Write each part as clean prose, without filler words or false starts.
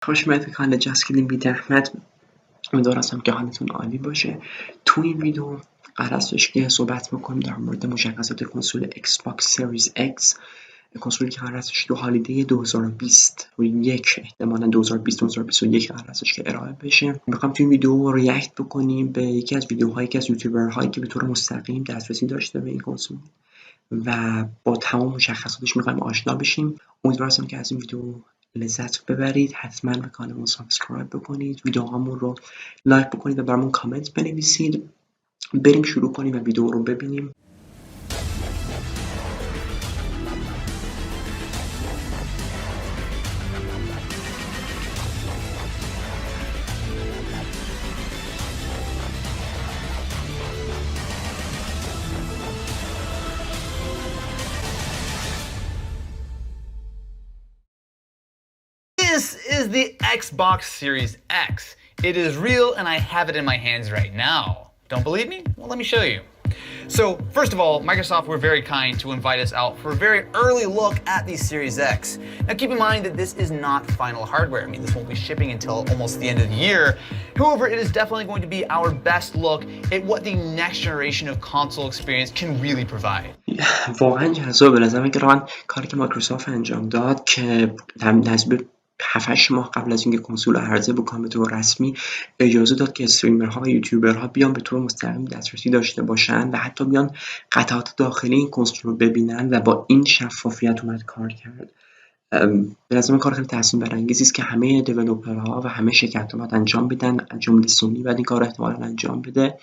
خوش اومدید به کانال جسکلین احمد. امیدوارم که حالتون عالی باشه. تو این ویدیو قرار است که صحبت بکنیم در مورد مشخصات کنسول ایکس باکس سریز ایکس، کنسولی که قرار است تو هالیدی 2020 و احتمالاً 2021 قرار است که ارائه بشه. میخوام تو این ویدیو ریاکت بکنیم به یکی از ویدیوهایی که از یوتیوبرهایی که به طور مستقیم دسترسی داشته به این کنسول و با تمام مشخصاتش میخوایم آشنا بشیم. امیدوارم که از این ویدیو لذت ببرید. حتما به کانالمون سابسکرایب بکنید، ویدیوهامون رو لایک بکنید و برامون کامنت بنویسید. بریم شروع کنیم و ویدیو رو ببینیم. This is the Xbox Series X. It is real and I have it in my hands right now. Don't believe me? Well, let me show you. So, first of all, Microsoft were very kind to invite us out for a very early look at the Series X. Now keep in mind that this is not final hardware. I mean, this won't be shipping until almost the end of the year. However, it is definitely going to be our best look at what the next generation of console experience can really provide. واقعا جذاب به نظر من کاری که مایکروسافت انجام داد که نسبت 7-8 ماه قبل از اینکه کنسول عرضه بکنه به طور رسمی اجازه داد که استریمرها و یوتیوبرها بیان به طور مستقیم دسترسی داشته باشن و حتی بیان قطعات داخلی این کنسول رو ببینن و با این شفافیت اومد کار کرد. به نظر من کار خیلی تحسین برانگیزی است که همه دیولپرها و همه شرکت‌ها باید انجام بدن، از جمله سونی باید این کار احتمالاً انجام بده.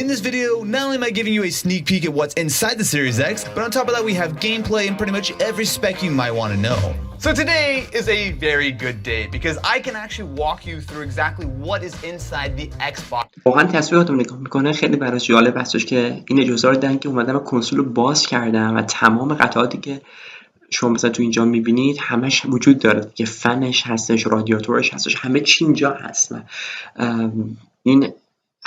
In this video, not only am I giving you a sneak peek at what's inside the Series X, but on top of that we have gameplay and pretty much every spec you might want to know. So today is a very good day because I can actually walk you through exactly what is inside the Xbox. واقعا تصویراتو نگاه میکنه خیلی براش جالب هستش که این اجازه رو دادن که اومدن و کنسول رو باز کردن و تمام قطعاتی که شما مثلا تو اینجا میبینید همش وجود داره که فنش هستش، رادیاتورش هستش، همه چی اینجا هست و این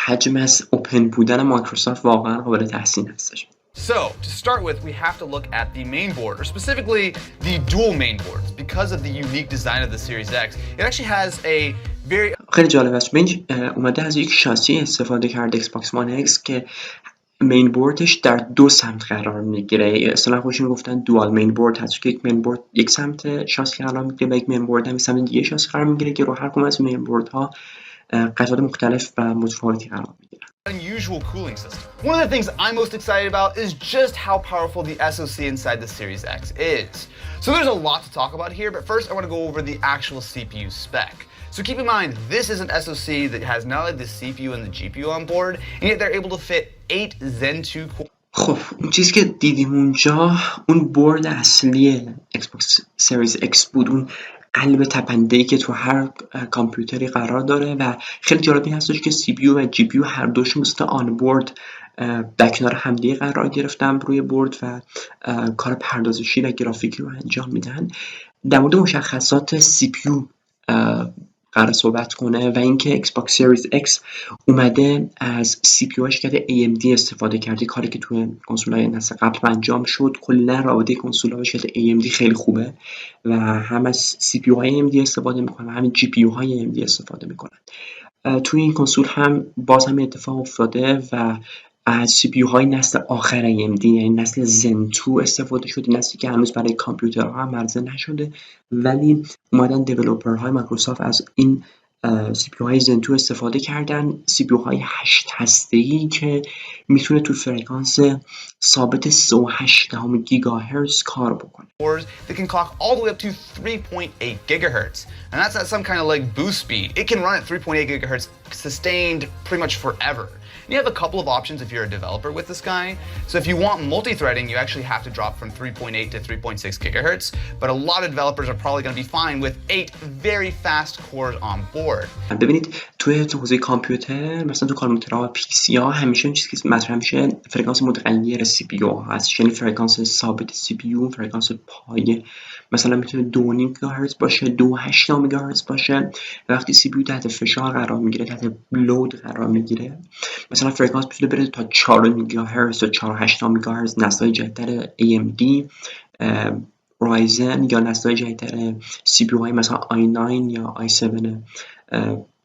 حجم از اوپن بودن مایکروسافت واقعا قابل تحسین هستش. So, to start with, we have to look at the main board, or specifically the dual main boards. Because of the unique design of the Series X, it actually has a very... خیلی جالب است. اومده از یک شاسی استفاده کرده ایکس باکس وان ایکس که مین بوردش در دو سمت قرار میگیره. اصلا خودشون گفتن دوال مین بورد هست که یک مین بورد یک سمت شاسی قرار میگیره و یک مین بورد هم سمت دیگه شاسی قرار میگیره که رو هر کدوم از مین بوردها قطعات مختلف و متفاوتی قرار میگیره. Unusual cooling system. One of the things I'm most excited about is just how powerful the SoC inside the Series X is. So there's a lot to talk about here, but first I want to go over the actual CPU spec. So keep in mind, this is an SoC that has not only the CPU and the GPU on board, and yet they're able to fit 8 Zen 2 cores. خب اون چیزی که دیدیم اونجا اون بورد اصلی ایکس سریز ایکس بود، اون قلب تپنده‌ای که تو هر کامپیوتری قرار داره و خیلی جالبی هستش که سی پی یو و جی پی یو هر دوشون مثل آن بورد در کنار همدیگه قرار گرفتن روی بورد و کار پردازشی و گرافیکی رو انجام میدن. در مورد مشخصات سی پی یو قرار صحبت کنه و اینکه ایکس باکس سریز ایکس اومده از سی پی یو شرکت AMD استفاده کرده، کاری که توی کنسول‌های نسل قبل انجام شد. کلا رابطه کنسول‌ها شرکت AMD خیلی خوبه و هم از سی پی یو های AMD استفاده میکنن و همین جی پی یو های AMD استفاده میکنن. توی این کنسول هم باز هم اتفاق افتاده و از سی پی یو های نسل آخر AMD یعنی نسل زن 2 استفاده شده، نسلی که هنوز برای کامپیوترها هم عرضه نشده، ولی اومدن دیولپرهای مایکروسافت از این سی پی یو های زن 2 استفاده کردن. سی پی یو های 8 هسته‌ای که میتونه تو فرکانس ثابت 3.8 گیگاهرتز کار بکنه. That can clock all the way up to 3.8 gigahertz. And that's at some kind of like boost speed. It can run at 3.8 gigahertz sustained pretty much forever. And you have a couple of options if you're a developer with this guy. So if you want multi-threading, you actually have to drop from 3.8 to 3.6 gigahertz. But a lot of developers are probably going to be fine with 8 very fast cores on board. ببینید توی حوزه کامپیوتر مثلا تو کامپیوترها و پیکسی ها همیشه این چیزی که مطرح میشه فرکانس متغیر سی پی یو هست، یعنی فرکانس ثابت سی پی یو، فرکانس پایه مثلا میتونه 2.5 گیگاهرتز باشه، 2.8 گیگاهرتز باشه. وقتی سی پی یو تحت فشار قرار میگیره، تحت لود قرار میگیره، مثلا فرکانس میتونه بره تا 4 گیگاهرتز تا 4.8 گیگاهرتز. نسل‌های جدیدتر AMD رایزن یا نسل‌های جدیدتر سی پی های مثلا i9 یا i7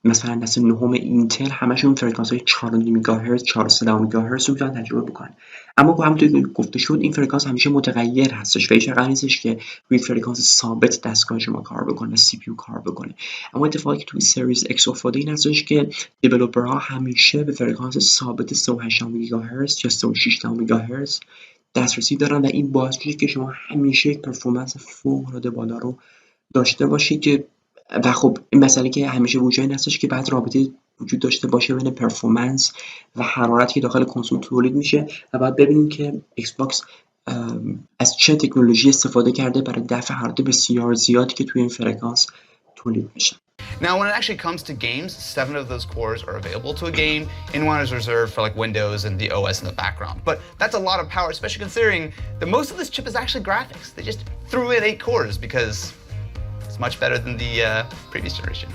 مثلا نسل نهم اینتل همشون فرکانس های 4.5 میگاهرتز 4.3 میگاهرتز رو میتونن تجربه بکنن. اما با همونطور که گفته شد این فرکانس همیشه متغیر هستش و هیچ قرار نیستش که روی فرکانس ثابت دستگاه شما کار بکنه، سی پی یو کار بکنه. اما اتفاقی که توی سریز اکس افتاده این هستش که دیولپرها همیشه به فرکانس ثابت 3.8 میگاهرتز یا 3.6 میگاهرتز دسترسی دارن و این باعث میشه که شما همیشه یک پرفورمنس فوق‌العاده بالا رو داشته باشید که و خب این مسئله که همیشه وجود هستش که بعد رابطه وجود داشته باشه بین پرفورمنس و حرارتی که داخل کنسول تولید میشه و بعد ببینیم که ایکس باکس از چه تکنولوژی استفاده کرده برای دفع حرارت بسیار زیادی که توی این فرکانس تولید میشه. Now, when it actually comes to games, 7 of those cores are available to a game, and 1 is reserved for like Windows and the OS in the background. But that's a lot of power, especially considering that most of this chip is actually graphics. They just threw in 8 cores because it's much better than the previous generation.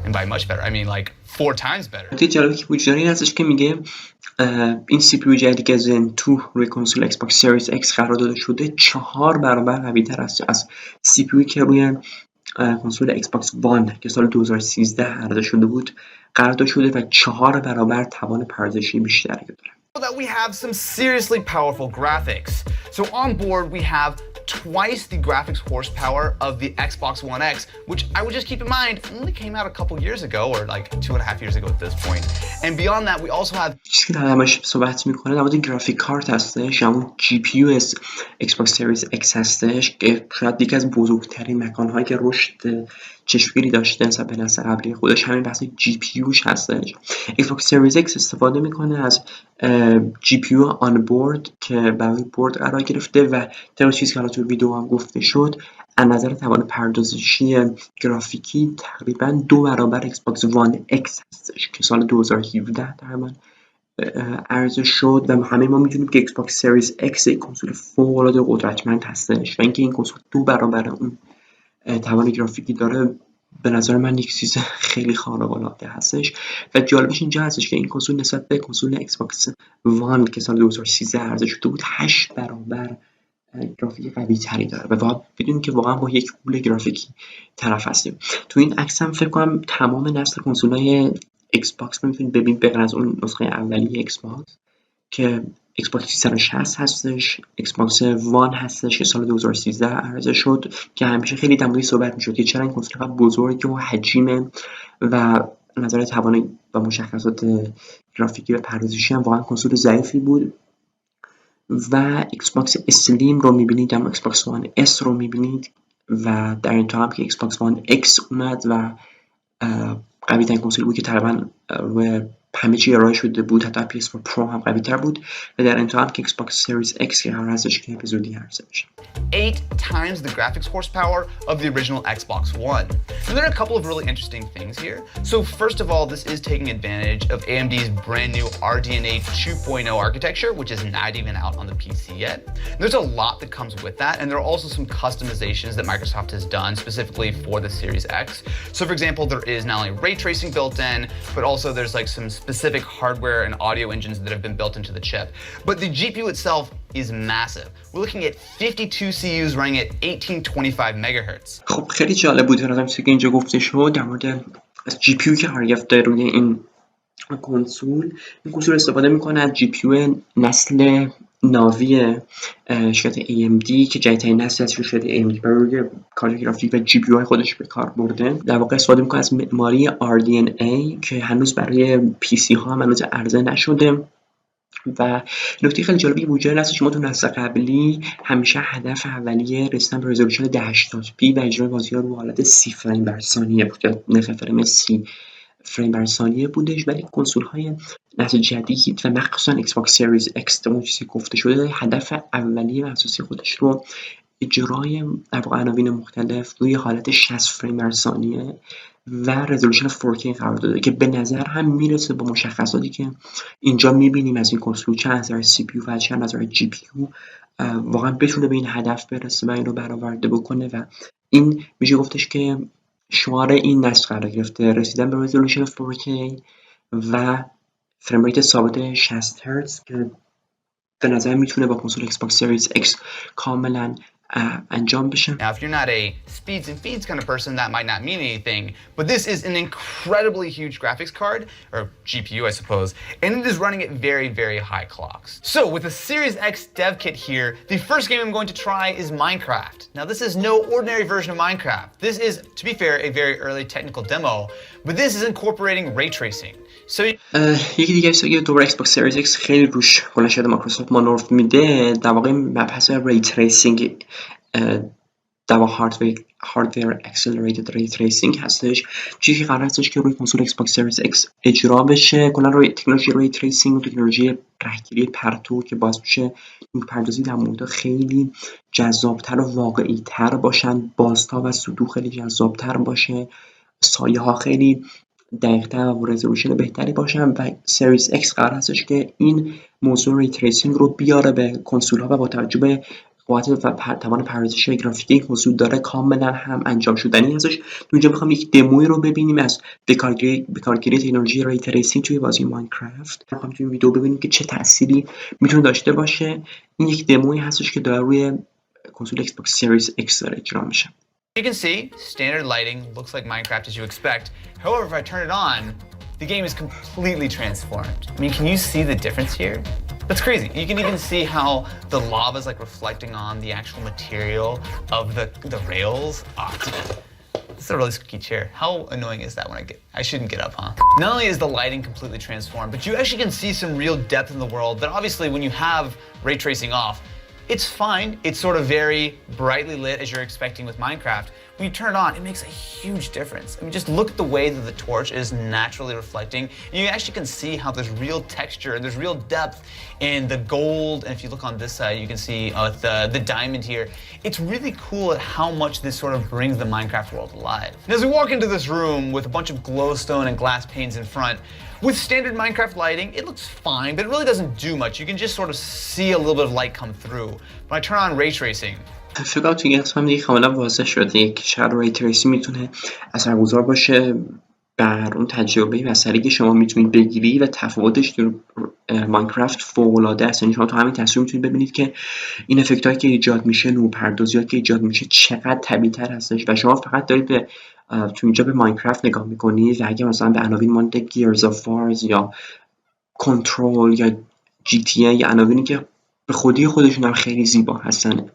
And by much better, I mean like 4 times better. نکته جالبی که وجود داره این هستش که میگه این سی پی یو جدیدی که زن 2 روی کنسول ایکس باکس سریز اکس قرار داده شده 4 برابر قوی‌تر است از سی پی یو که روی کنسول ایکس باکس وان که سال 2013 عرضه شده بود قرار داده شده و 4 برابر توان پردازشی بیشتری داره. That we have some seriously powerful graphics. So on board we have twice the graphics horsepower of the Xbox One X, which I would just keep in mind only came out a couple years ago or like 2.5 years ago at this point. And beyond that we also have چیزی که همش صحبت میکنه در مورد گرافیک کارت هستش، همون جی پی یو از ایکس باکس سریز اکس هستش که شاید یکی از بزرگترین مکانهایی که رشد چشمگیری داشته نسبت به نسل قبلی خودش همین بحث جی پی یوش هستش. ایکس باکس سریز اکس استفاده میکنه از جی پی یو آن بورد که برای بورد قرار گرفته و طبق چیزی که الان تو ویدیو هم گفته شد از نظر توان پردازشی گرافیکی تقریبا 2 برابر ایکس باکس وان اکس هستش که سال 2017 تقریبا عرضه شد و همه ما میدونیم که ایکس باکس سریز اکس یک کنسول فوق‌العاده قدرتمند هستش و اینکه این کنسول 2 برابر اون توان گرافیکی داره به نظر من یک چیز خیلی خارق‌العاده هستش و جالبش اینجا هستش که این کنسول نسبت به کنسول ایکس باکس وان که سال 2013 عرضه شده بود 8 برابر گرافیک قوی تری داره و باید بدونیم که واقعا با یک پول گرافیکی طرف هستیم. تو این عکس هم فکر کنم تمام نسل کنسول‌های ایکس باکس میتونید ببینید به غیر از اون نسخه اولیه ایکس باکس که ایکس باکس 360 هستش، ایکس باکس وان هستش که سال 2013 عرضه شد که همیشه خیلی در موردش صحبت میشد که چرا این کنسول خیلی بزرگه و حجیمه و نظر توان و مشخصات گرافیکی و پردازشی هم واقعا کنسول ضعیفی بود و ایکس باکس اسلیم رو میبینید، اما ایکس باکس وان اس رو میبینید و در انتها هم که ایکس باکس وان اکس اومد و قوی ترین کنسول بود که تقریبا روی همه چی ارائه شده بود، حتی PS4 پرو هم قوی تر بود و در انتها هم که ایکس باکس سریز اکس که قرار هستش که اپیزودی عرضه بشه. 8 times the graphics horsepower of the original Xbox One. And there are a couple of really interesting things here. So first of all, this is taking advantage of AMD's brand new RDNA 2.0 architecture, which is not even out on the PC yet. And there's a lot that comes with that, and there are also some customizations that Microsoft has done specifically for the Series X. So for example, there is not only ray tracing built in, but also there's like some specific hardware and audio engines that have been built into the chip. But the GPU itself is massive. We're looking at 52 CUs running at 1825 MHz. خب خیلی جالب بود برام چیزی که اینجا گفته شد در مورد از جی پی یو که قرار گرفته روی این کنسول. این کنسول استفاده میکنه از جی پی یو نسل ناوی شرکت AMD که جدیدترین نسل از شرکت AMD برای کارت گرافیک و جی پی یو های خودش به کار برده. در واقع استفاده میکنه از معماری RDNA که هنوز برای پی سی ها هنوز عرضه نشده و نکته خیلی جالبی وجود هست. شما تو نسل قبلی همیشه هدف اولیه رسیدن به رزولوشن 1080p و اجرای بازی‌ها رو حالت 30 فریم بر ثانیه بود یا نرخ فریم 30 فریم بر ثانیه بودش، ولی کنسول‌های نسل جدید و مخصوصا ایکس باکس سریز اکس اون چیزی گفته شده هدف اولیه و اساسی خودش رو اجرای در واقع عناوین مختلف روی حالت 60 فریم بر ثانیه و رزولوشن 4K قرار داده که به نظر هم میرسه با مشخصاتی که اینجا میبینیم از این کنسول چه از نظر سی پی یو و چه از نظر جی پی یو واقعا بتونه به این هدف برسه و این رو برآورده بکنه و این میشه گفتش که شعار این نسل قرار گرفته، رسیدن به رزولوشن 4K و فریم ریت ثابت 60 هرتز که به نظر میتونه با کنسول ایکس باکس سریز اکس کاملا انجام بشه. Now, if you're not a speeds and feeds kind of person, that might not mean anything, but this is an incredibly huge graphics card, or GPU, I suppose, and it is running at very, very high clocks. So, with the Series X dev kit here, the first game I'm going to try is Minecraft. Now, this is no ordinary version of Minecraft. This is, to be fair, a very early technical demo, but this is incorporating ray tracing. So, یکی دیگه که دوباره ایکس باکس سریز ایکس خیلی روش بلند شده مایکروسافت مانور میده، در واقع مبحث ری تریسینگ، در واقع هاردویر اکسلراتد ری تریسینگ هستش، چیزی که قرار هستش که روی کنسول ایکس باکس سریز ایکس اجرا بشه. کلا روی تکنولوژی ری تریسینگ و تکنولوژی رهگیری پرتو که باعث میشه لینک پردازی در مورد خیلی جذابتر و واقعی‌تر باشن، بازتاب و سطوح خیلی جذابتر باشه، سایه ها خیلی دقیق‌تر و رزولوشن بهتری باشن و سریز ایکس قرار هستش که این موضوع ری تریسینگ رو بیاره به کنسول‌ها و با توجه به قدرت و توان پردازش گرافیکی این کنسول داره کاملا هم انجام شدنی هستش. تو اینجا می‌خوام یک دموی رو ببینیم از بکارگیری تکنولوژی ری تریسینگ توی بازی ماینکرافت. می‌خوام توی این ویدیو ببینیم که چه تأثیری میتونه داشته باشه. این یک دموی هستش که داره روی کنسول ایکس باکس سریز ایکس داره اجرا میشه. you can see, standard lighting looks like Minecraft as you expect. However, if I turn it on, the game is completely transformed. I mean, can you see the difference here? That's crazy. You can even see how the lava is like reflecting on the actual material of the rails. Oh, this is a really squeaky chair. How annoying is that when I shouldn't get up, huh? Not only is the lighting completely transformed, but you actually can see some real depth in the world that obviously when you have ray tracing off, it's fine. It's sort of very brightly lit as you're expecting with Minecraft. When you turn it on, it makes a huge difference. I mean, just look at the way that the torch is naturally reflecting. You actually can see how there's real texture and there's real depth in the gold. And if you look on this side, you can see the diamond here. It's really cool at how much this sort of brings the Minecraft world alive. And as we walk into this room with a bunch of glowstone and glass panes in front, with standard Minecraft lighting, it looks fine, but it really doesn't do much. You can just sort of see a little bit of light come through. When I turn on ray tracing, فکر کنم توی این قسمت دیگه کاملا واضح شده که چقدر ری تریسینگ میتونه اثرگذار باشه بر اون تجربه بصری که شما میتونید بگیری و تفاوتش تو ماینکرافت فوق‌العاده است. یعنی شما تو همین تصویر میتونید ببینید که این افکتایی که ایجاد میشه، نورپردازی‌هایی که ایجاد میشه چقدر طبیعی‌تر هستش و شما فقط دارید به تو اینجا به ماینکرافت نگاه میکنید و اگه مثلا به عناوین مانند گیرز آف وارز یا کنترل یا جی تی ای یا عناوینی که به خودی خودشون هم خیلی زیبا هستن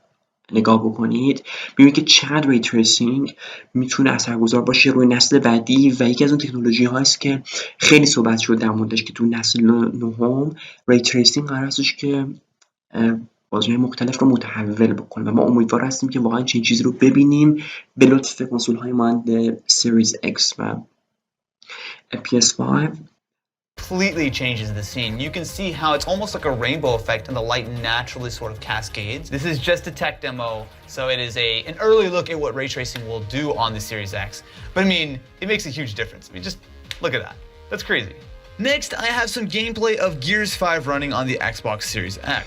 نگاه بکنید، می‌بینید که چقدر ری تریسینگ میتونه اثرگذار باشه روی نسل بعدی و یکی از اون تکنولوژی هاست که خیلی صحبت شده در موردش که تو نسل نهم ری تریسینگ قرار هستش که بازی‌های مختلف رو متحول بکنه و ما امیدوار هستیم که واقعا چنین چیزی رو ببینیم به لطف کنسول‌های مانند سریز ایکس و PS5. completely changes the scene. You can see how it's almost like a rainbow effect and the light naturally sort of cascades. This is just a tech demo, so it is an early look at what ray tracing will do on the Series X. But I mean, it makes a huge difference. I mean, just look at that. That's crazy. Next, I have some gameplay of Gears 5 running on the Xbox Series X.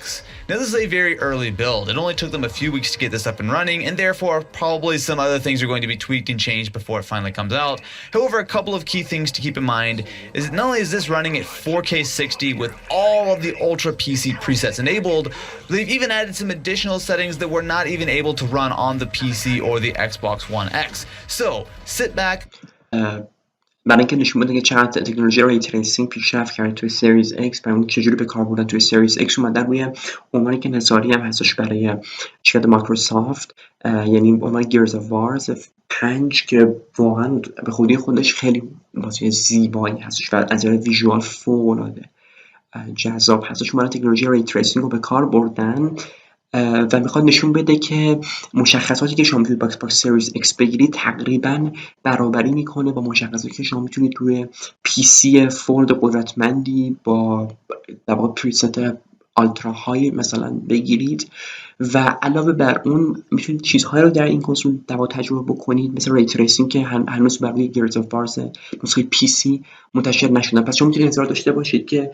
Now, this is a very early build. It only took them a few weeks to get this up and running, and therefore, probably some other things are going to be tweaked and changed before it finally comes out. However, a couple of key things to keep in mind is that not only is this running at 4K 60 with all of the Ultra PC presets enabled, but they've even added some additional settings that were not even able to run on the PC or the Xbox One X. So, sit back. برای اینکه نشون بده که چقدر تکنولوژی ری تریسینگ پیشرفت کرده توی سریز ایکس، برای اون چجوری به کار بردن توی سریز ایکس اومدن روی عنوانی که نظاری هم هستش برای شرکت مایکروسافت، یعنی عنوان گیرز آف وارز 5 که واقعا به خودی خودش خیلی بازی زیبایی هستش و از نظر ویژوال فوق‌العاده جذاب هستش. اومدن تکنولوژی ری تریسینگ رو به کار بردن و میخواد نشون بده که مشخصاتی که شما میتونید باکس سریز ایکس بگیرید تقریبا برابری میکنه با مشخصاتی که شما میتونید روی پی سی فولد قدرتمندی با در واقع پریست آلترا های مثلا بگیرید و علاوه بر اون میتونید چیزهایی رو در این کنسول تجربه بکنید مثل ری تریسینگ که هنوز برای گیرز آف وارز نسخه پی سی منتشر نشده. پس شما میتونید انتظار داشته باشید که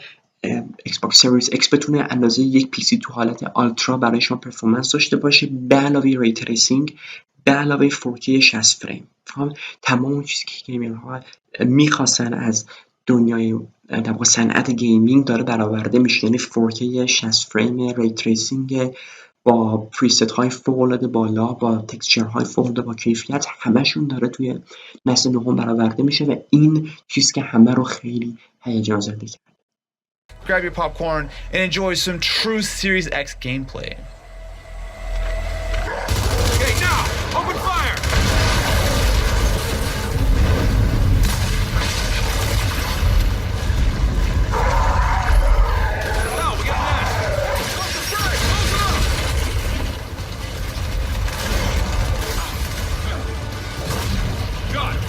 ایکس باکس سریز ایکس بتونه اندازه یک پی سی تو حالت آلترا برای شما پرفورمنس داشته باشه به علاوه ری تریسینگ، به علاوه 4K 60 فریم. تمام اون چیزی که گیمرها میخواستن از دنیای در واقع صنعت گیمینگ داره برآورده میشه، یعنی 4K 60 فریم ری تریسینگ با پریست های فوق العاده بالا، با تکسچر های فوق العاده با کیفیت، همشون داره توی نسل نهم برآورده میشه و این چیز که همه رو خیلی هیجان زده کرد. Grab your popcorn and enjoy some true Series X gameplay. Okay, now, open fire! Now, we got an ass. Close the strike, close it up! Got it.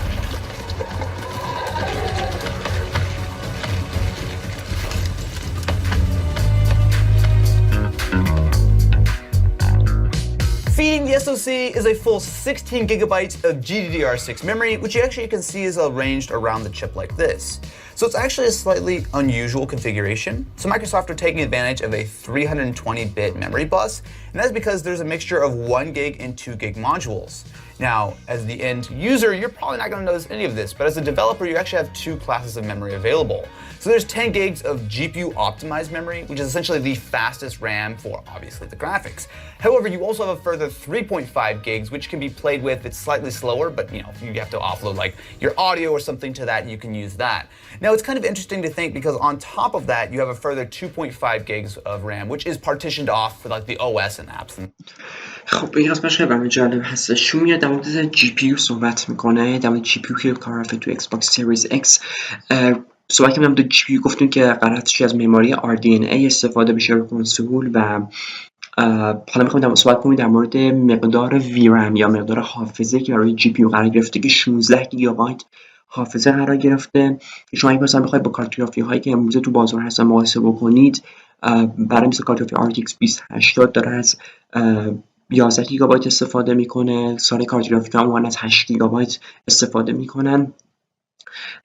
Feeding the SoC is a full 16 gigabytes of GDDR6 memory, which you can see is arranged around the chip like this. So it's actually a slightly unusual configuration. So Microsoft are taking advantage of a 320-bit memory bus, and that's because there's a mixture of 1 gig and 2 gig modules. Now, as the end user, you're probably not going to notice any of this, but as a developer, you actually have 2 classes of memory available. So there's 10 gigs of GPU optimized memory, which is essentially the fastest RAM for obviously the graphics. However, you also have a further 3.5 gigs, which can be played with. It's slightly slower, but you have to offload like your audio or something to that, and you can use that. Now, it's kind of interesting to think because on top of that, you have a further 2.5 gigs of RAM, which is partitioned off for like the OS and apps. خب این قسمتش خیلی برام جالب هستش. چون میاد در مورد جی پی یو صحبت میکنه، در مورد جی پی یو که کار رفته تو ایکس باکس سریز ایکس صحبت کردم. در جی پی یو گفتیم که قرارش از مموری RDNA استفاده بشه رو کنسول و حالا میخوام صحبت کنیم در مورد مقدار ویرم یا مقدار حافظه که برای جی پی یو قرار گرفته که 16 گیگابایت حافظه قرار گرفته. شما اگه مثلا بخواید با کارت گرافیک هایی که امروزه تو بازار هستن مقایسه بکنید، برای مثل کارت گرافیک RTX 2080 داره از 11 گیگابایت استفاده میکنه، سایر کارت گرافیک ها از 8 گیگابایت استفاده میکنن،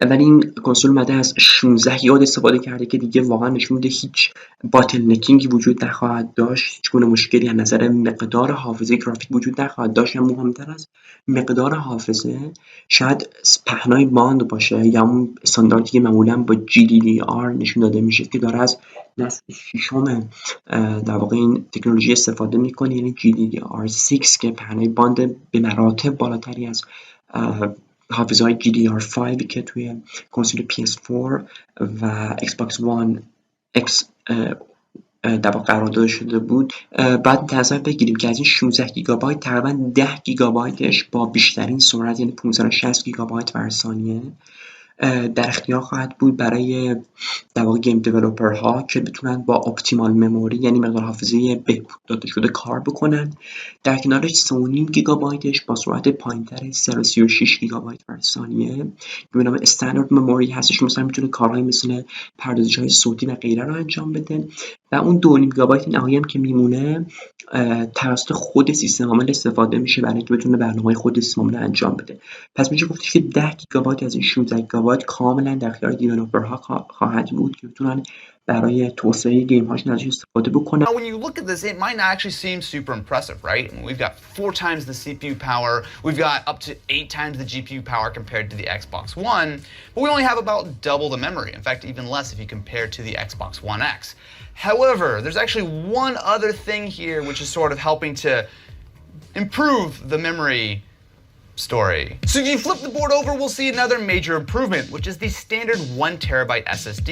ولی این کنسول اومده از 16 گیگابایت استفاده کرده که دیگه واقعا نشون میده هیچ باتل نکینگی وجود نخواهد داشت، هیچ گونه مشکلی از نظر مقدار حافظه گرافیک وجود نخواهد داشت. یا مهمتر از مقدار حافظه شاید پهنای باند باشه یا اون استانداردی که معمولا با GDDR نشون داده میشه که داره از نسل ششم در واقع این تکنولوژی استفاده میکنه، یعنی GDDR6 که پهنای باند به مراتب بالاتری از حافظه های GDDR5 که توی کنسول PS4 و Xbox One X در واقع قرار داده شده بود. بعد نظر بگیریم که از این 16 گیگابایت تقریبا 10 گیگابایتش با بیشترین سرعت یعنی 560 گیگابایت بر ثانیه در اختیار خواهد بود برای در واقع گیم دیولپرها که بتونن با اپتیمال مموری یعنی مقدار حافظه بهبود داده شده کار بکنن. در کنارش 3.5 گیگابایتش با سرعت پایینتر 36 گیگابایت بر ثانیه که به نام استاندارد مموری هستش، مثلا میتونه کارهای مثل پردازش‌های صوتی و غیره رو انجام بده. و اون 2.5 گیگابایت نهایی هم که میمونه توسط خود سیستم عامل استفاده میشه برای اینکه بتونه برنامه‌های خود سیستم عامل انجام بده. پس میشه گفت که 10 گیگابایت از این 16 گیگابایت کاملا در اختیار دیولپرها خواهد بود که بتونن برای توسعه گیم هاشون ازش استفاده بکنن. Now, when you look at this, it might not actually seem super impressive, right? I mean, we've got 4 times the CPU power, we've got up to 8 times the GPU power compared to the Xbox One, but we only have about double the memory. In fact, even less if you compare to the Xbox One X. However, there's actually one other thing here which is sort of helping to improve the memory story. So if you flip the board over, we'll see another major improvement, which is the standard 1 terabyte SSD.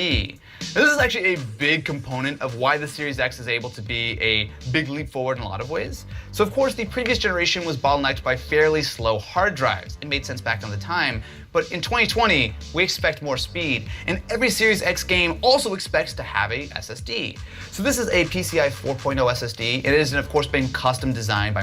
Now, this is actually a big component of why the Series X is able to be a big leap forward in a lot of ways. So of course, the previous generation was bottlenecked by fairly slow hard drives. It made sense back on the time, but in 2020, we expect more speed, and every Series X game also expects to have a SSD. So this is a PCI 4.0 SSD. It is, of course, been custom designed by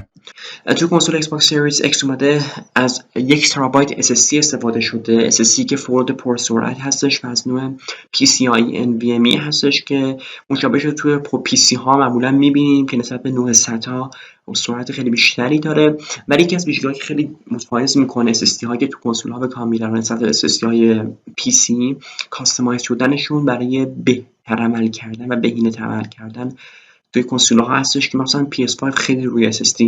تو کنسول ایکس باکس سریز ایکس اومده از 1 ترابایت SSD استفاده شده، SSD که فورد پرسرعت هستش و از نوع PCI NVMe هستش که مشابه شده توی PC ها معمولا میبینیم که نسبت به 900 ها سرعت خیلی بیشتری داره. ولی یکی از ویژگی‌هایی که خیلی متمایز میکنه SSD هایی که تو کنسول ها به کار میرن نسبت به SSD های PC کاستماایز شدنشون برای بهتر عمل کردن و بهینه عمل کردن توی کنسول ها هستش که مثلا PS5 خیلی روی SSD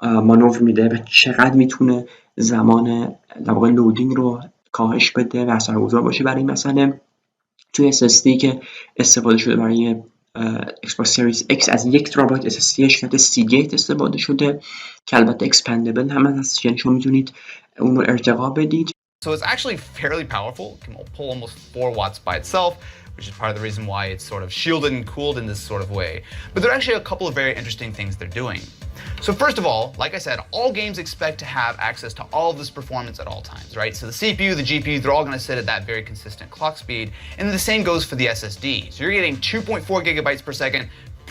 مانور میده و چقدر میتونه زمان در واقع لودینگ رو کاهش بده و اثرگذار باشه برای این مسئله. توی SSD که استفاده شده برای ایکس باکس سریز X از 1 ترابایت SSD شکل سیگیت استفاده شده که البته اکسپندبل هم هست، یعنی شما میتونید اون رو ارتقا بدید. So it's actually fairly powerful. It can pull almost 4 watts by itself, which is part of the reason why it's sort of shielded and cooled in this sort of way. But there are actually a couple of very interesting things they're doing. So first of all, like I said, all games expect to have access to all of this performance at all times, right? So the CPU, the GPU, they're all going to sit at that very consistent clock speed. And the same goes for the SSD. So you're getting 2.4 gigabytes per second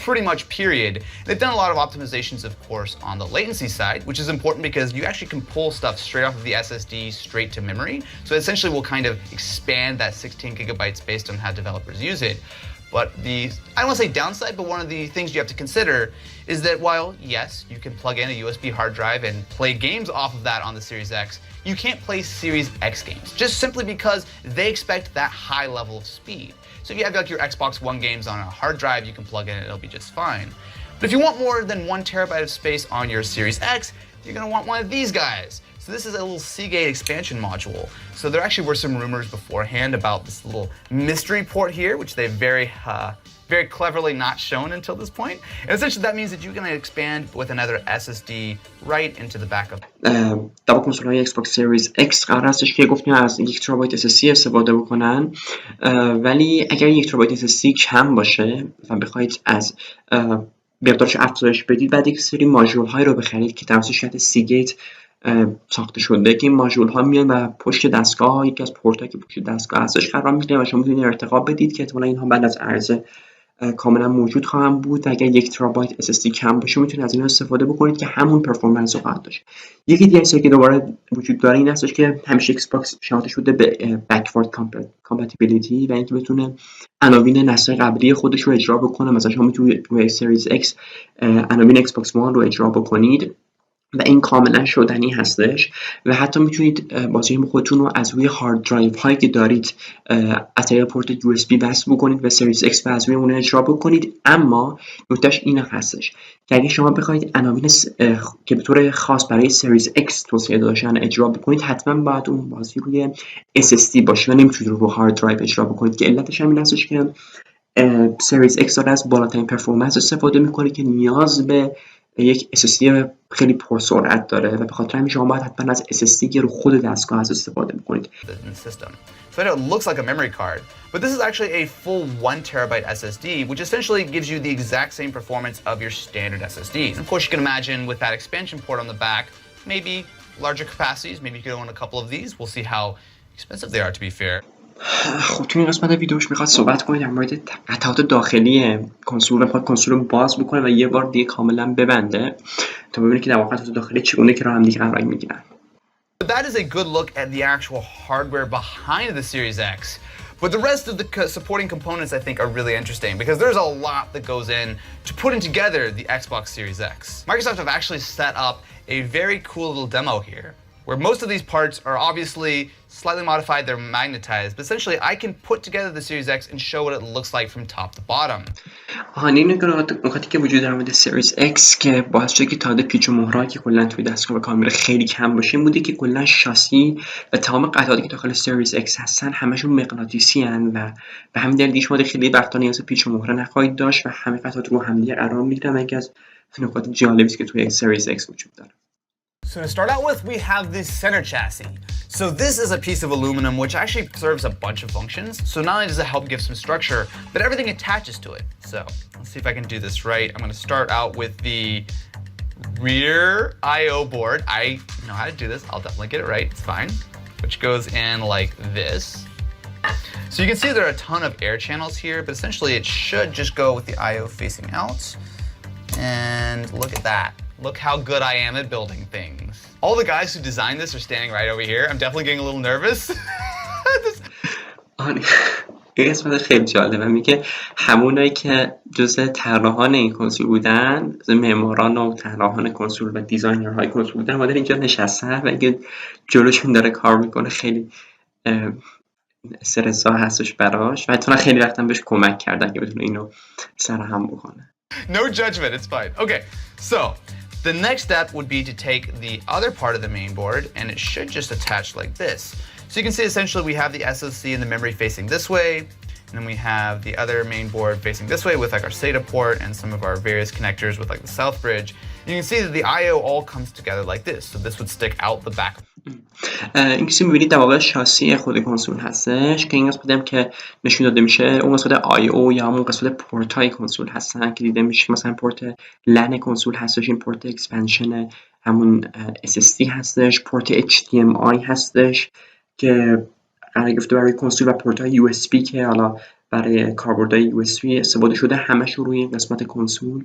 pretty much period. They've done a lot of optimizations, of course, on the latency side, which is important because you actually can pull stuff straight off of the SSD straight to memory. So essentially we'll kind of expand that 16 gigabytes based on how developers use it. But I don't want to say downside, but one of the things you have to consider is that while, yes, you can plug in a USB hard drive and play games off of that on the Series X, you can't play Series X games, just simply because they expect that high level of speed. So if you have like your Xbox One games on a hard drive, you can plug in and it'll be just fine. But if you want more than 1 terabyte of space on your Series X, you're going to want one of these guys. So this is a little Seagate expansion module. So there actually were some rumors beforehand about this little mystery port here, which they very cleverly not shown until this point. And essentially that means that you're going to expand with another SSD right into the backup. در کنسول‌های ایکس باکس سریز X قرار هستش که گفتیم از 1 ترابایت SSD استفاده بکنن، ولی اگر 1 ترابایت SSD کم باشه و بخواید از مقدارش افزایش بدید، بعد یک سری ماژول های رو بخرید که توسط شرکت سیگیت ساخته شده که این ماژول ها میان و پشت دستگاه یکی از پورت که پشت دستگاه ازش قرار میگیره و شما میتونید ارتقا بدید که احتمالاً اینها بعد از عرضه کاملا موجود خواهم بود و اگر 1 ترابایت SSD کم باشه میتونید از این استفاده بکنید که همون پرفورمنس رو خواهد داشت. یکی دیگه چیزی که دوباره وجود داره این هستش که همیشه ایکس باکس شناخته شده به بکورد کامپتیبیلیتی و اینکه بتونه عناوین نسل قبلی خودش رو اجرا بکنه. مثلا شما میتونید روی سریز X عناوین ایکس باکس وان رو اجرا بکنید و این کاملا شدنی هستش و حتی میتونید بازی خودتون رو از روی هارد درایو هایی که دارید از طریق پورت USB وصل بکنید و سریز X و از روی اون اجرا بکنید. اما نکتهش این هستش که اگه شما بخواید عناوین که به طور خاص برای سریز X توسعه داشتن اجرا بکنید، حتما باید اون بازی روی SSD باشه و نمیتونید رو هارد درایو اجرا بکنید که علتش همین هستش که سریز X داره از بالاترین پرفورمنس استفاده میکنه که نیاز به یک SSD خیلی پرسرعت داره و به خاطر همین شما باید حتما از SSD که رو خود دستگاه از استفاده میکنید. So I know it looks like a memory card, but this is actually a full 1 terabyte SSD, which essentially gives you the exact same performance of your standard SSDs. And of course, you can imagine with that expansion port on the back, maybe larger capacities, maybe you could own a couple of these. We'll see how expensive they are, to be fair. خب تو این قسمت ویدیوش میخواد صحبت کنید در مورد قطعات داخلی کنسول و میخواد کنسول رو باز بکنه و یه بار دیگه کاملا ببنده تا ببینید که در واقع قطعات داخلی چگونه که رو هم دیگه قرار میگیرن. That is a good look at the actual hardware behind the Series X. But the rest of the supporting components I think are really interesting because there's a lot that goes in to putting together the Xbox Series X. Microsoft have actually set up a very cool little demo here, where most of these parts are obviously slightly modified, they're magnetized, but essentially I can put together the Series X and show what it looks like from top to bottom. این نکاتی که وجود داره مورد سریز X که باعث شده که تعداد پیچ و مهرهایی که کلا توی دستگاه و کامل خیلی کم باشه این بوده که کلا شاسی و تمام قطعاتی که داخل سریز X هستن همشون مغناطیسی ان و به همین دلیل شما خیلی وقتا نیاز پیچ و مهره نخواهید داشت و همه قطعات رو هم دیگه قرار میگیرن و یکی از نکات جالبی است که توی سریز X وجود داره. So to start out with, we have this center chassis. So this is a piece of aluminum which actually serves a bunch of functions. So not only does it help give some structure, but everything attaches to it. So let's see if I can do this right. I'm going to start out with the rear I/O board. I know how to do this. I'll definitely get it right. It's fine. Which goes in like this. So you can see there are a ton of air channels here, but essentially it should just go with the I/O facing out. And look at that. Look how good I am at building things. All the guys who designed this are standing right over here. I'm definitely getting a little nervous. این قسمت خیلی جالبه میگه همونایی که جزء طراحان این کنسول بودن، معماران و طراحان کنسول و دیزاینرهای کنسول بودن، اومدن اینجا نشستن و اگه جلوشون داره کار میکنه خیلی استرس‌ها هستش براش و حتما خیلی وقتا بهش کمک کردن که بتونه اینو سرهم بکنه. No judgment, it's fine. Okay, so the next step would be to take the other part of the main board and it should just attach like this. So you can see essentially we have the SoC and the memory facing this way. And then we have the other main board facing this way with like our SATA port and some of our various connectors with like the south bridge. And you can see that the I/O all comes together like this. So this would stick out the back. این که می‌بینید در واقع شاسی خود کنسول هستش که این قسمتی هم که نشون داده میشه اون قسمت آی او یا همون قسمت پورت‌های کنسول هستن که دیده میشه مثلا پورت لن کنسول هستش، این پورت اکسپنشن همون SSD هستش، پورت HDMI هستش که قرار گرفته برای کنسول و پورت‌های USB که حالا برای کاربردهای USB استفاده شده، همش روی این قسمت کنسول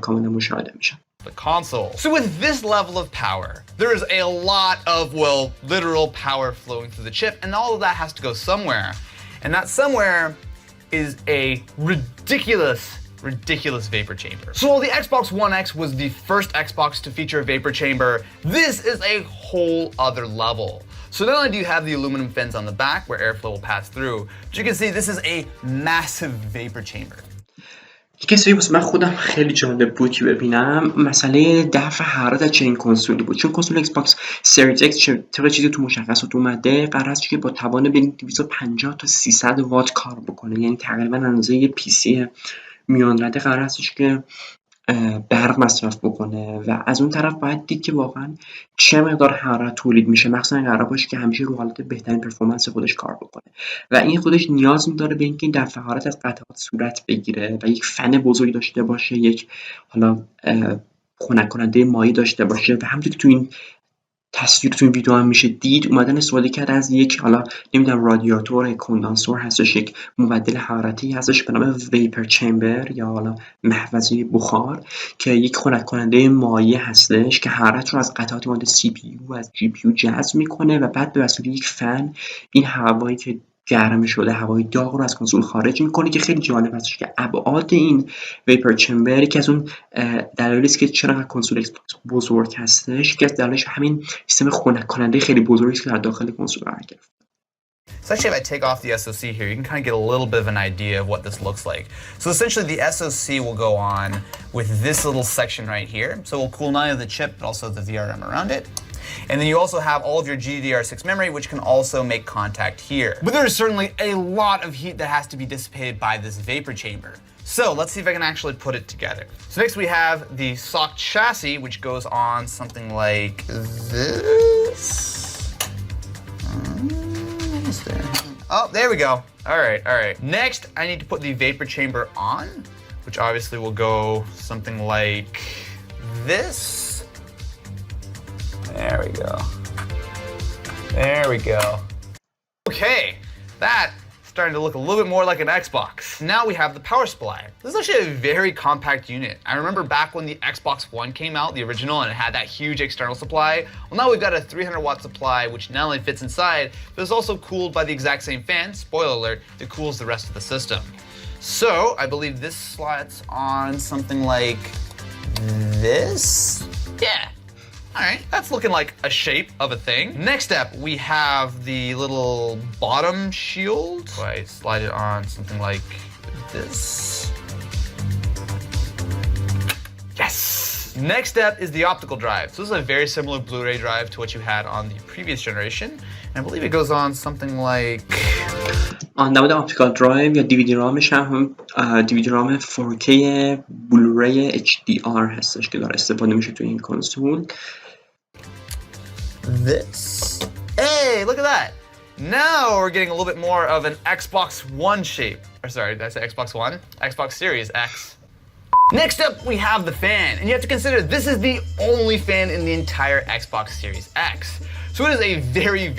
کاملا مشاهده میشن. The console. So with this level of power, there is a lot of, well, literal power flowing through the chip, and all of that has to go somewhere. And that somewhere is a ridiculous vapor chamber. So while the Xbox One X was the first Xbox to feature a vapor chamber, this is a whole other level. So not only do you have the aluminum fins on the back where airflow will pass through, but you can see this is a massive vapor chamber. یکی از واسه من خودم خیلی جالب بود که ببینم مسئله دفع حرارت از چنین کنسولی بود، چون کنسول ایکس باکس سریز ایکس طبق چیزی تو مشخصات اومده قرار است که با توان بین 250 تا 300 وات کار بکنه، یعنی تقریبا اندازه یه پی سی میان رده قرار استش که برق مصرف بکنه و از اون طرف باید دید که واقعا چه مقدار حرارت تولید میشه، مخصوصا قرار باشه که همیشه رو حالت بهترین پرفورمنس خودش کار بکنه و این خودش نیاز داره به اینکه این دفع حرارت از قطعات صورت بگیره و یک فن بزرگی داشته باشه، یک حالا خنک کننده مایع داشته باشه و همونطور که تو این تصویر تو این ویدیو هم میشه دید اومدن استفاده کرده از یک حالا نمیدونم رادیاتور کندانسور هستش، یک مبدل حرارتی هستش به نام ویپر چمبر یا حالا محفظه بخار که یک خنک کننده مایع هستش که حرارت رو از قطعات مانند سی پی یو و از جی پی یو جذب میکنه و بعد به وسیله یک فن این هوایی که گرم شده، هوای داغ رو از کنسول خارج میکنه که خیلی جالب هستش که ابعاد این ویپر چمبر که از اون دلایلی است که چرا کنسول ایکس باکس بزرگ هستش، که از دلایلش همین سیستم خنک کننده خیلی بزرگی است که در داخل کنسول قرار گرفته. So actually if I take off the SoC here, you can kind of get a little bit of an idea of what this looks like. So essentially the SoC will go on with this little section right here. So it will cool not only the chip but also the VRM around it. And then you also have all of your GDDR6 memory, which can also make contact here. But there is certainly a lot of heat that has to be dissipated by this vapor chamber. So let's see if I can actually put it together. So next we have the SoC chassis, which goes on something like this. Almost there. Oh, there we go. All right. Next, I need to put the vapor chamber on, which obviously will go something like this. There we go. Okay, that's starting to look a little bit more like an Xbox. Now we have the power supply. This is actually a very compact unit. I remember back when the Xbox One came out, the original, and it had that huge external supply. Well, now we've got a 300 watt supply, which not only fits inside, but is also cooled by the exact same fan, spoiler alert, that cools the rest of the system. So I believe this slots on something like this. Yeah. Alright, that's looking like a shape of a thing. Next up, we have the little bottom shield. So I slide it on something like this. Yes! Next up is the optical drive. So this is a very similar Blu-ray drive to what you had on the previous generation. And I believe it goes on something like... در مورد آپتیکال درایو یا دیویدی رامش هم دیویدی رام 4K بلوری HDR هستش که داره استفاده میشه توی این کنسول. This. Hey, look at that. Now we're getting a little bit more of an Xbox One shape. Or sorry, did I say Xbox One? Xbox Series X. Next up, we have the fan. And you have to consider this is the only fan in the entire Xbox Series X. So it is a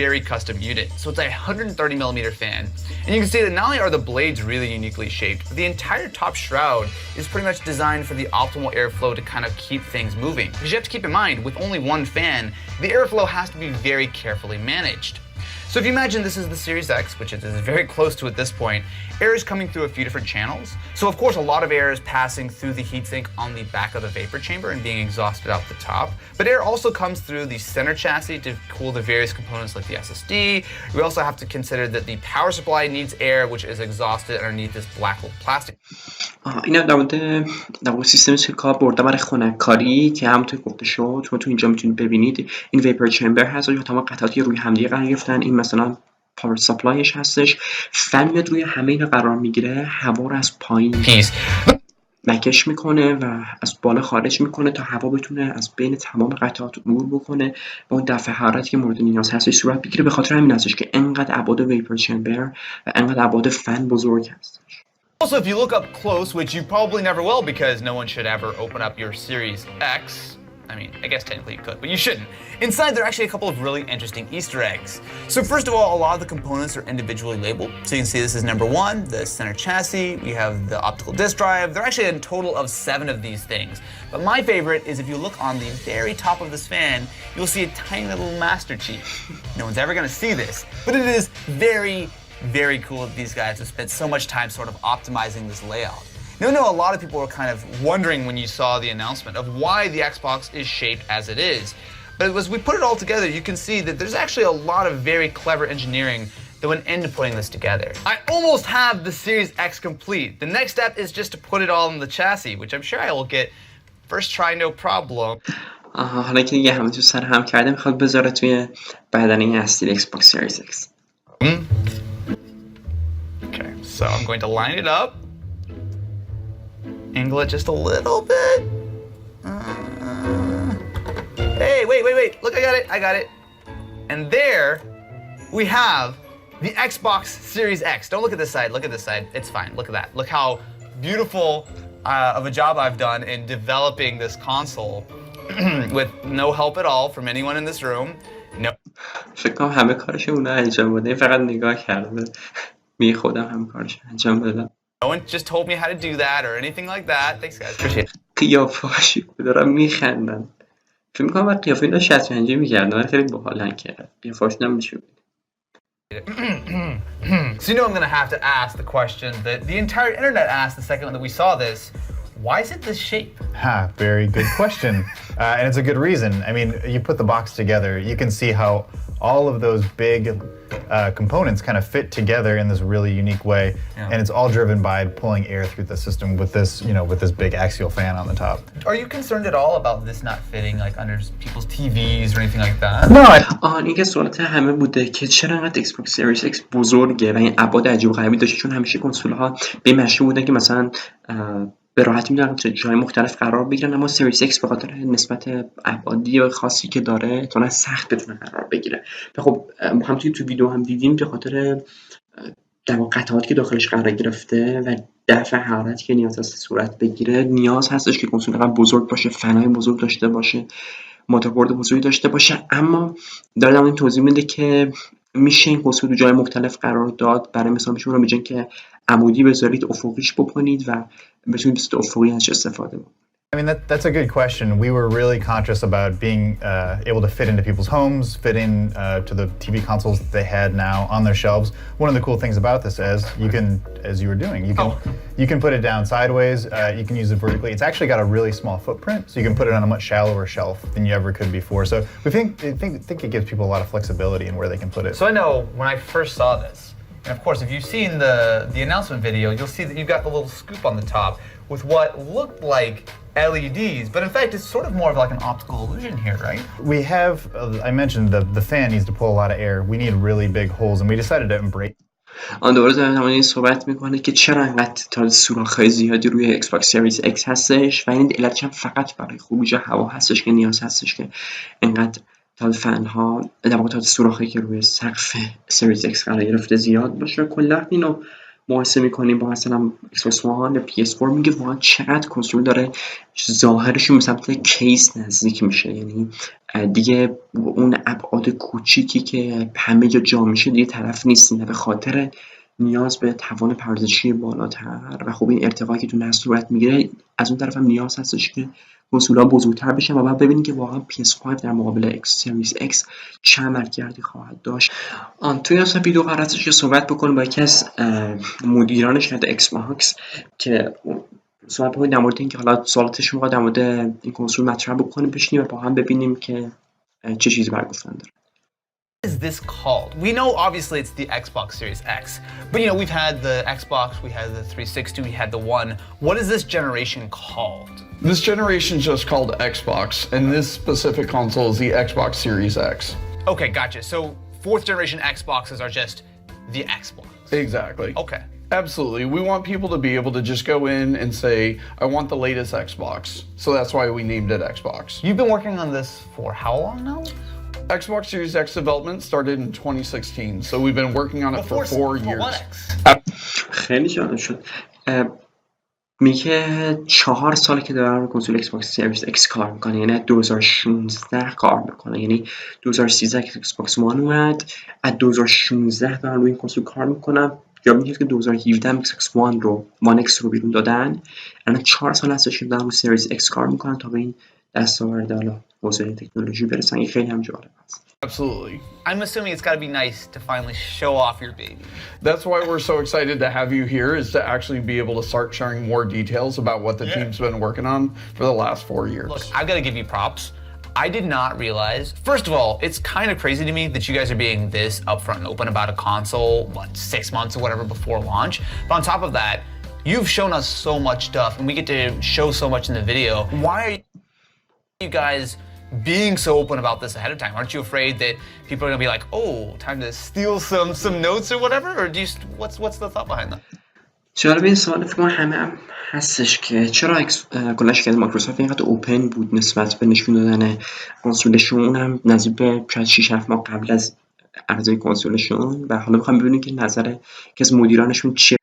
very custom unit. So it's a 130 millimeter fan. And you can see that not only are the blades really uniquely shaped, but the entire top shroud is pretty much designed for the optimal airflow to kind of keep things moving. Because you have to keep in mind, with only one fan, the airflow has to be very carefully managed. So if you imagine this is the Series X, which it is very close to at this point, air is coming through a few different channels. So of course a lot of air is passing through the heatsink on the back of the vapor chamber and being exhausted out the top. But air also comes through the center chassis to cool the various components like the SSD. We also have to consider that the power supply needs air, which is exhausted underneath this black little plastic. اینا در مورد سیستمی که کار برده برای خنک‌کاری که همونطور گفته شد تو اینجا میتونید ببینید این ویپر چمبر هست و تمام قطعاتی روی همدیگه قرار گرفتن. این مثلا پاور سپلایش هستش. فن میاد روی همه اینا قرار میگیره، هوا رو از پایین مکش میکنه و از بالا خارج میکنه تا هوا بتونه از بین تمام قطعات عبور بکنه و اون دفع حرارتی که مورد نیاز هستش صورت بگیره. به خاطر همین هستش که انقدر ابعاد ویپر چمبر و انقدر ابعاد فن بزرگ هستش. Also, if you look up close, which you probably never will because no one should ever open up your Series X. I mean, I guess technically you could, but you shouldn't. Inside, there are actually a couple of really interesting Easter eggs. So first of all, a lot of the components are individually labeled. So you can see this is number 1, the center chassis. We have the optical disk drive. There are actually a total of 7 of these things. But my favorite is if you look on the very top of this fan, you'll see a tiny little master chief. No one's ever gonna see this, but it is very cool that these guys have spent so much time sort of optimizing this layout. Now, I know a lot of people were kind of wondering when you saw the announcement of why the Xbox is shaped as it is. But as we put it all together, you can see that there's actually a lot of very clever engineering that went into putting this together. I almost have the Series X complete. The next step is just to put it all in the chassis, which I'm sure I will get first try no problem. حالا که دیگه همه تو سر هم کرده میخواد بذاره توی بدنه اصلی Xbox Series X. Okay, so I'm going to line it up. Angle it just a little bit. Hey, wait. Look, I got it. And there we have the Xbox Series X. Don't look at this side, look at this side. It's fine, look at that. Look how beautiful of a job I've done in developing this console with no help at all from anyone in this room. No. فکر کنم همه کارش اونا انجام بده. فقط نگاه کرده. می خودم همه کارش انجام بدم. No one just told me how to do that or anything like that. Thanks guys, appreciate it. قیافه‌هاشو دارم میخندن. فکر می‌کنم وقتی قیافه اینا شطرنجی می‌کردن خیلی باحالن که قیافه‌هاشون هم نشون میده. So you know I'm going to have to ask the question that the entire internet asked the second that we saw this. Why is it this shape? Very good question. And it's a good reason. I mean, you put the box together, you can see how all of those big components kind of fit together in this really unique way. Yeah. And it's all driven by pulling air through the system with this, with this big axial fan on the top. Are you concerned at all about this not fitting like under people's TVs or anything like that? No. این که سوالات همه بوده که چرا انقدر Xbox Series X بزرگه و این ابعاد عجیب و غریبی داشته، چون همیشه کنسول‌ها به مشهور بودن که مثلا به راحتی میتونن جای مختلف قرار بگیرن، اما سریس X به خاطر نسبت ابعادی خاصی که داره تا سخت بتونه قرار بگیره. و خب همونطوری تو ویدیو هم دیدیم به خاطر قطعاتی که داخلش قرار گرفته و دفع حرارتی که نیاز هست صورت بگیره، نیاز هستش که کنسول انقدر بزرگ باشه، فنای بزرگ داشته باشه، مادربرد بزرگی داشته باشه. اما داره این توضیح میده که میشه این کنسول تو جای مختلف قرار داد. برای مثال میشه رو میگن که عمودی بذارید، افقیش بکنید و بتونید به صورت افقی ازش استفاده بکنید. I mean, that's a good question. We were really conscious about being able to fit into people's homes, fit in to the TV consoles that they had now on their shelves. One of the cool things about this is you can, as you were doing, you can put it down sideways. You can use it vertically. It's actually got a really small footprint, so you can put it on a much shallower shelf than you ever could before. So we think it gives people a lot of flexibility in where they can put it. So I know when I first saw this, and of course, if you've seen the announcement video, you'll see that you've got the little scoop on the top with what looked like LEDs, but in fact, it's sort of more of like an optical illusion here, right? We have, I mentioned the fan needs to pull a lot of air. We need really big holes, and we decided to embrace. دوباره در این صحبت میکنه که چرا انقدر تا سوراخ‌های زیادی روی Xbox Series X هستش و این علتش هم فقط برای خروج هوا هستش که نیاز هستش که انقدر تا فن‌ها در واقع تا سوراخی که روی سقف Series X قرار گرفته زیاد باشه. کلا اینو مقایسه میکنیم با مثلا Xbox One یا PS4 میگه واقعا چقدر کنسول داره ظاهرشون به سمت کیس نزدیک میشه، یعنی دیگه اون ابعاد کوچیکی که همه جا میشه دیگه طرف نیستیم به خاطر نیاز به توان پردازشی بالاتر و خب این ارتفاعی که تو نصب صورت میگیره. از اون طرف هم نیاز هستش که کنسول‌ها بزرگتر بشن و بعد ببینیم که واقعا PS5 در مقابل X Series X چه عملکردی خواهد داشت. توی اصلا ویدیو قرار هستش که صحبت بکنیم با یکی از مدیران شرکت ایکس باکس که صحبت بکنیم در مورد اینکه حالا سوالاتش رو در مورد این کنسول مطرح بکنیم، بشینیم و با هم ببینیم که چه چیزی برای گفتن داره. What is this called? We know obviously it's the Xbox Series X, but we've had the Xbox, we had the 360, we had the One. What is this generation called? This generation is just called Xbox, and this specific console is the Xbox Series X. Okay, gotcha. So fourth generation Xboxes are just the Xbox. Exactly. Okay. Absolutely. We want people to be able to just go in and say, I want the latest Xbox. So that's why we named it Xbox. You've been working on this for how long now? Xbox Series X development started in 2016. So we've been working on it for 4 years. One X. خیلی جالب شد. میگه 4 ساله که دارم روی کنسول ایکس باکس سریز ایکس کار میکنه، یعنی 2016 کار میکنه، یعنی 2013 که ایکس باکس وان اومد، از 2016 دارم روی این کنسول کار میکنم. یا میگه که 2017 ایکس باکس وان رو وان ایکس رو بیرون دادن، الان 4 سال هستش که دارم روی سریز ایکس کار میکنن تا به این دستاورد حالا حوزه تکنولوژی برسن. این خیلی هم جالب است. Absolutely. I'm assuming it's got to be nice to finally show off your baby. That's why we're so excited to have you here, is to actually be able to start sharing more details about what the team's been working on for the last 4 years. Look, I've got to give you props. I did not realize, first of all, it's kind of crazy to me that you guys are being this upfront and open about a console, 6 months or whatever before launch. But on top of that, you've shown us so much stuff and we get to show so much in the video. Why are you guys being so open about this ahead of time? Aren't you afraid that people are gonna be like, oh, time to steal some notes or whatever? Or do you, what's the thought behind that? جالب این سوال فکر کنم همه هم هستش که چرا کلا شرکت مایکروسافت اینقدر اوپن بود نسبت به نشون دادن کنسولشون، اونم نزدیک به شاید 6-7 ماه قبل از عرضه کنسولشون، و حالا میخوام ببینیم که نظر که از مدیرانشون چیه.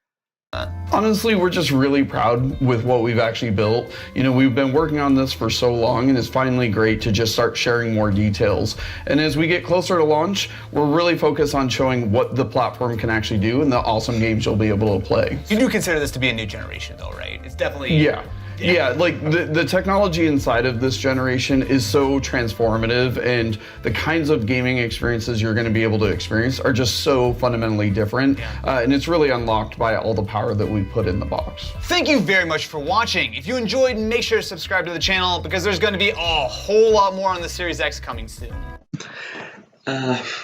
Honestly, we're just really proud with what we've actually built. You know, we've been working on this for so long, and it's finally great to just start sharing more details. And as we get closer to launch, we're really focused on showing what the platform can actually do and the awesome games you'll be able to play. You do consider this to be a new generation though, right? It's definitely... Yeah, like the technology inside of this generation is so transformative, and the kinds of gaming experiences you're going to be able to experience are just so fundamentally different, and it's really unlocked by all the power that we put in the box. Thank you very much for watching. If you enjoyed, make sure to subscribe to the channel because there's going to be a whole lot more on the Series X coming soon.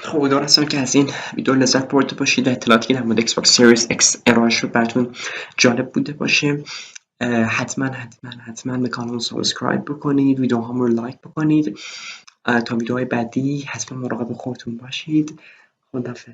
خب امیدوارم هستم که از این ویدیو لذت برده باشید و اطلاعاتی که در مورد ایکس باکس سریز ایکس ارائه شد براتون جالب بوده باشه. حتما به کانال سابسکرایب بکنید، ویدیو هامون رو لایک بکنید. تا ویدیوهای بعدی حتما مراقب خودتون باشید. خداحافظ.